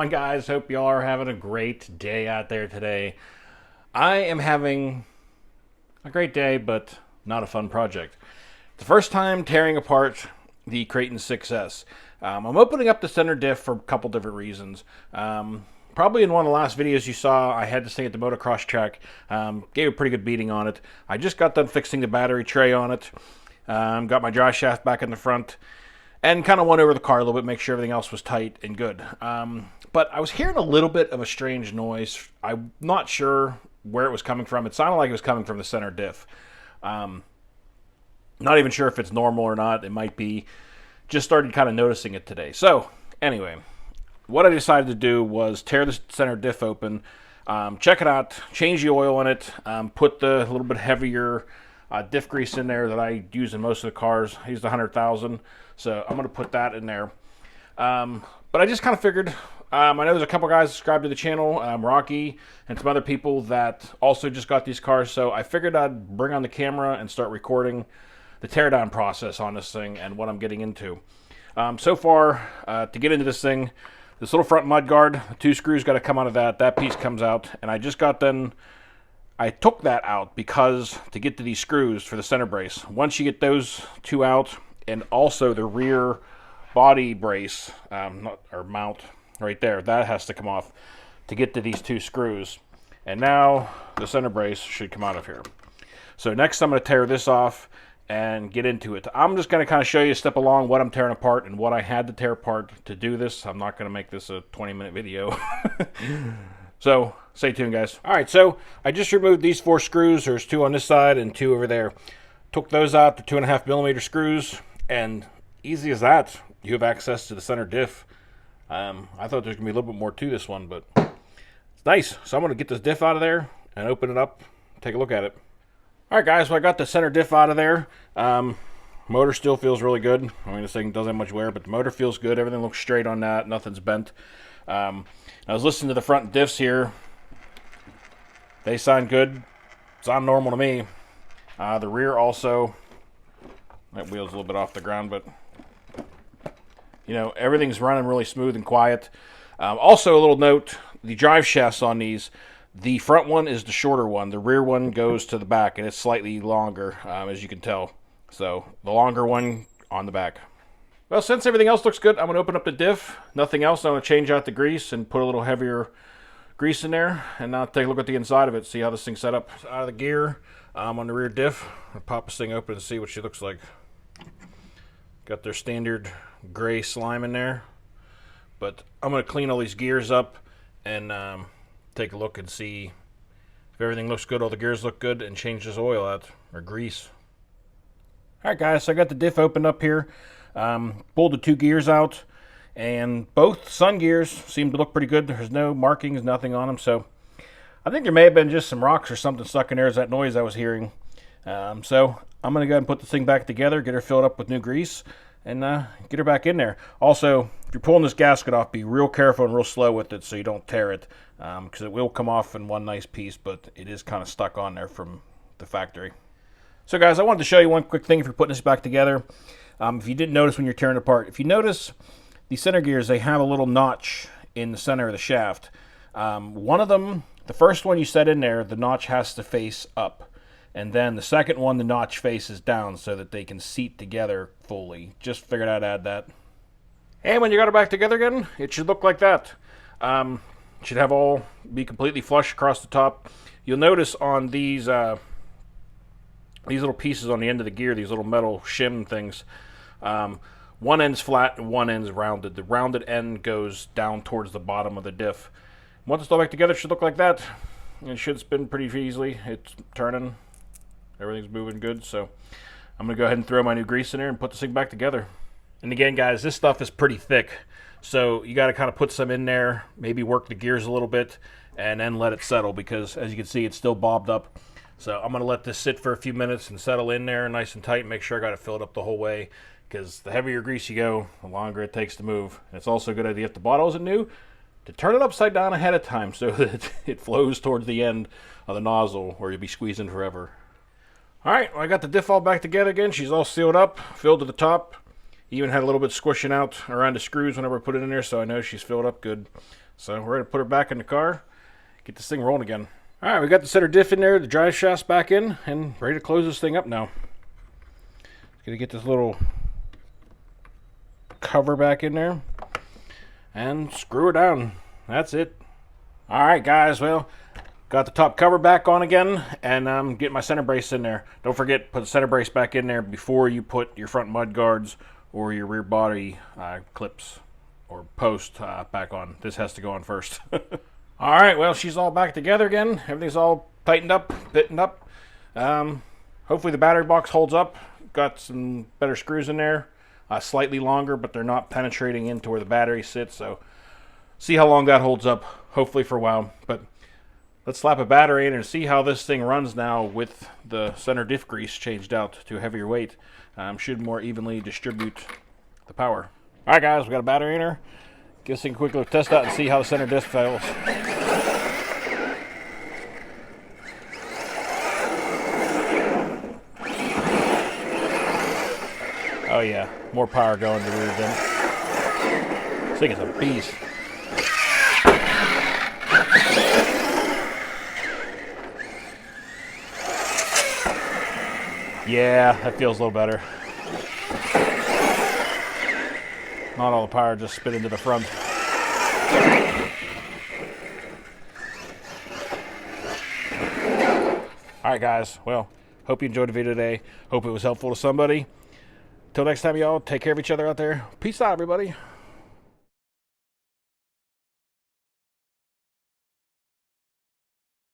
on, guys? Hope y'all are having a great day out there today. I am having a great day, but not a fun project. The first time tearing apart the Kraton 6S. I'm opening up the center diff for a couple different reasons. Probably in one of the last videos you saw, I had this thing at the motocross track. Gave a pretty good beating on it. I just got done fixing the battery tray on it. Got my drive shaft back in the front. And kind of went over the car a little bit, make sure everything else was tight and good. But I was hearing a little bit of a strange noise. I'm not sure where it was coming from. It sounded like it was coming from the center diff. Not even sure if it's normal or not. It might be. Just started kind of noticing it today. So, anyway, what I decided to do was tear the center diff open, check it out, change the oil in it, put the little bit heavier diff grease in there that I use in most of the cars. I used 100,000, so I'm going to put that in there. But I just kind of figured, I know there's a couple guys subscribed to the channel, Rocky, and some other people that also just got these cars, so I figured I'd bring on the camera and start recording the teardown process on this thing and what I'm getting into. So far, to get into this thing, this little front mud guard, the two screws got to come out of that. That piece comes out, and I just got done. I took that out because to get to these screws for the center brace, once you get those two out, and also the rear body brace, or mount right there, that has to come off to get to these two screws. And now the center brace should come out of here. So next I'm going to tear this off and get into it. I'm just going to kind of show you a step along what I'm tearing apart and what I had to tear apart to do this. I'm not going to make this a 20-minute video. So stay tuned, guys. All right, so I just removed these 4 screws. There's 2 on this side and 2 over there. Took those out, the 2.5mm screws, and easy as that, you have access to the center diff. I thought there's going to be a little bit more to this one, but it's nice. So I'm going to get this diff out of there and open it up, take a look at it. All right, guys, so I got the center diff out of there. Motor still feels really good. I mean, this thing doesn't have much wear, but the motor feels good. Everything looks straight on that. Nothing's bent. I was listening to the front diffs here. They sound good. Sound normal to me. The rear also. That wheel's a little bit off the ground, but you know, everything's running really smooth and quiet. Also, a little note, the drive shafts on these, the front one is the shorter one. The rear one goes to the back, and it's slightly longer, as you can tell. So, the longer one on the back. Well, since everything else looks good, I'm going to open up the diff. Nothing else. I'm going to change out the grease and put a little heavier grease in there. And now take a look at the inside of it, see how this thing's set up. Out of the gear on the rear diff. I'll pop this thing open and see what she looks like. Got their standard gray slime in there. But I'm going to clean all these gears up and take a look and see if everything looks good, all the gears look good, and change this oil out, or grease. Alright, guys, so I got the diff opened up here. Pulled the 2 gears out, and both sun gears seem to look pretty good. There's no markings, nothing on them, so I think there may have been just some rocks or something stuck in there as that noise I was hearing. So I'm going to go ahead and put this thing back together, get her filled up with new grease, and get her back in there. Also, if you're pulling this gasket off, be real careful and real slow with it so you don't tear it, because it will come off in one nice piece, but it is kind of stuck on there from the factory. So guys, I wanted to show you one quick thing if you're putting this back together. If you didn't notice when you're tearing it apart, if you notice the center gears, they have a little notch in the center of the shaft. One of them, the first one you set in there, the notch has to face up. And then the second one, the notch faces down so that they can seat together fully. Just figured I'd add that. And when you got it back together again, it should look like that. Should have all be completely flush across the top. You'll notice on these little pieces on the end of the gear, these little metal shim things, one end's flat and one end's rounded. The rounded end goes down towards the bottom of the diff. Once it's all back together, it should look like that. It should spin pretty easily. It's turning. Everything's moving good. So I'm going to go ahead and throw my new grease in there and put this thing back together. And again, guys, this stuff is pretty thick. So you got to kind of put some in there, maybe work the gears a little bit, and then let it settle because, as you can see, it's still bobbed up. So I'm going to let this sit for a few minutes and settle in there nice and tight. Make sure I got it filled up the whole way because the heavier grease you go, the longer it takes to move. And it's also a good idea if the bottle isn't new to turn it upside down ahead of time so that it flows towards the end of the nozzle or you'll be squeezing forever. All right, well, I got the diff all back together again. She's all sealed up, filled to the top. Even had a little bit squishing out around the screws whenever I put it in there, so I know she's filled up good. So we're ready to put her back in the car, get this thing rolling again. All right, we got the center diff in there, the drive shaft's back in, and ready to close this thing up now. Gonna get this little cover back in there and screw it down. That's it. All right, guys, well, got the top cover back on again, and I'm getting my center brace in there. Don't forget, put the center brace back in there before you put your front mud guards or your rear body clips or post back on. This has to go on first. All right, well, she's all back together again. Everything's all tightened up, bitted up. Hopefully the battery box holds up. Got some better screws in there. Slightly longer, but they're not penetrating into where the battery sits. So see how long that holds up. Hopefully for a while. But let's slap a battery in and see how this thing runs now with the center diff grease changed out to a heavier weight. Should more evenly distribute the power. All right, guys, we got a battery in her. Give this thing a quick little test out and see how the center diff fails. Oh yeah, more power going to the rear than. This thing is a beast. Yeah, that feels a little better. Not all the power just spit into the front. Alright guys, well, hope you enjoyed the video today. Hope it was helpful to somebody. Till next time, y'all, take care of each other out there. Peace out, everybody.